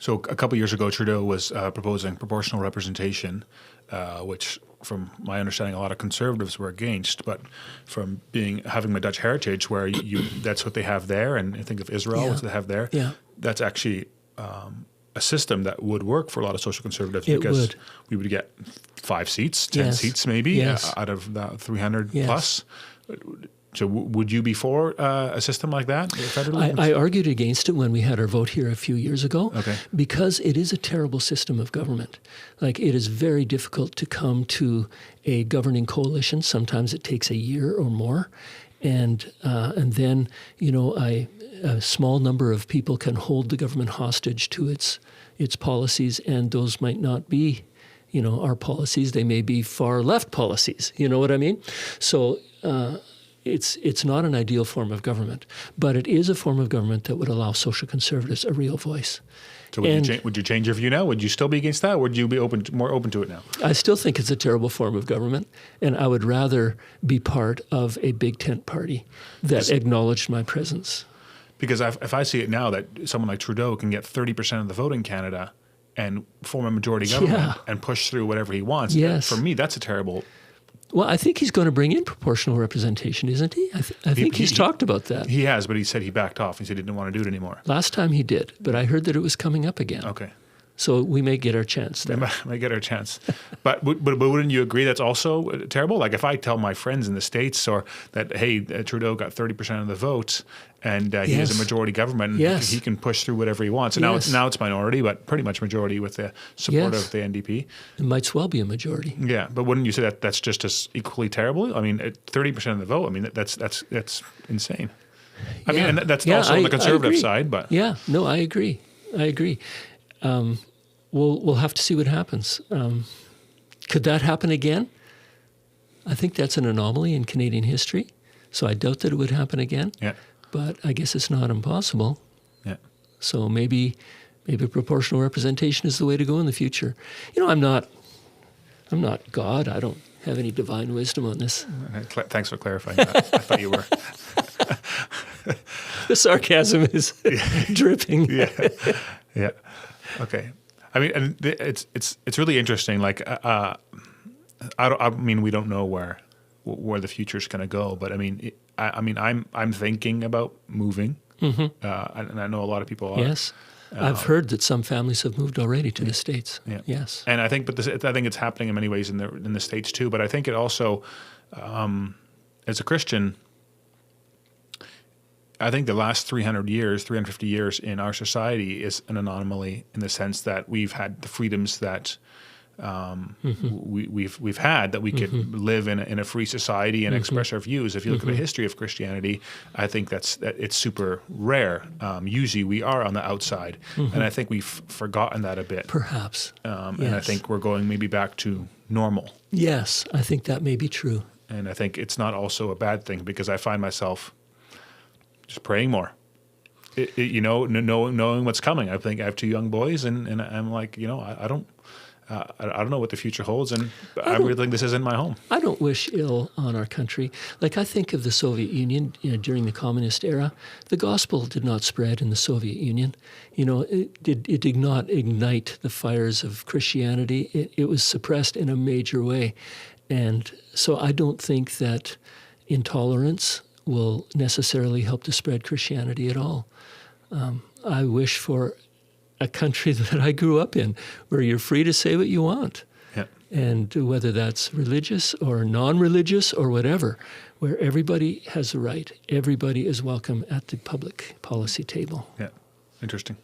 So a couple of years ago, Trudeau was proposing proportional representation, which, from my understanding, a lot of conservatives were against. But from having my Dutch heritage, where that's what they have there, and think of Israel, what they have there, that's actually a system that would work for a lot of social conservatives because we would get 5 seats, 10 seats maybe out of the 300 plus. So would you be for a system like that federally? I argued against it when we had our vote here a few years ago, because it is a terrible system of government. Like, it is very difficult to come to a governing coalition. Sometimes it takes a year or more, and then a small number of people can hold the government hostage to its policies, and those might not be, our policies. They may be far left policies. You know what I mean? So. It's not an ideal form of government, but it is a form of government that would allow social conservatives a real voice. So would you change your view now? Would you still be against that, or would you be more open to it now? I still think it's a terrible form of government, and I would rather be part of a big tent party that acknowledged my presence. Because if I see it now that someone like Trudeau can get 30% of the vote in Canada and form a majority government and push through whatever he wants, for me, that's a terrible... Well, I think he's going to bring in proportional representation, isn't he? I think he's talked about that. He has, but he said he backed off. He said he didn't want to do it anymore. Last time he did, but I heard that it was coming up again. Okay. So we may get our chance there. We may get our chance. But wouldn't you agree that's also terrible? Like, if I tell my friends in the States that, hey, Trudeau got 30% of the vote and he has a majority government, he can push through whatever he wants. And now it's minority, but pretty much majority with the support of the NDP. It might well be a majority. Yeah, but wouldn't you say that's just as equally terrible? I mean, 30% of the vote, I mean, that's insane. I mean, and that's also on the conservative side. But I agree. We'll have to see what happens. Could that happen again? I think that's an anomaly in Canadian history, so I doubt that it would happen again. Yeah. But I guess it's not impossible. Yeah. So maybe proportional representation is the way to go in the future. I'm not God. I don't have any divine wisdom on this. Thanks for clarifying that. I thought you were. The sarcasm is dripping. Yeah. Okay. I mean, and it's really interesting. Like, I mean, we don't know where the future's going to go, but I mean, I'm thinking about moving, and I know a lot of people are. Yes, I've heard that some families have moved already to the States. Yeah. Yes, and I think, I think it's happening in many ways in the States too. But I think it also, as a Christian, I think the last 350 years in our society is an anomaly in the sense that we've had the freedoms that we've had, that we could live in a free society and express our views. If you look at the history of Christianity, I think that it's super rare. Usually we are on the outside, and I think we've forgotten that a bit. Perhaps. And I think we're going maybe back to normal. Yes, I think that may be true. And I think it's not also a bad thing, because I find myself just praying more, knowing what's coming. I think I have 2 young boys, and I'm like, I don't know what the future holds, and I really think this isn't my home. I don't wish ill on our country. Like, I think of the Soviet Union during the communist era. The gospel did not spread in the Soviet Union. It did not ignite the fires of Christianity. It was suppressed in a major way. And so I don't think that intolerance will necessarily help to spread Christianity at all. I wish for a country that I grew up in, where you're free to say what you want. Yeah. And whether that's religious or non-religious or whatever, where everybody has a right, everybody is welcome at the public policy table. Yeah, interesting.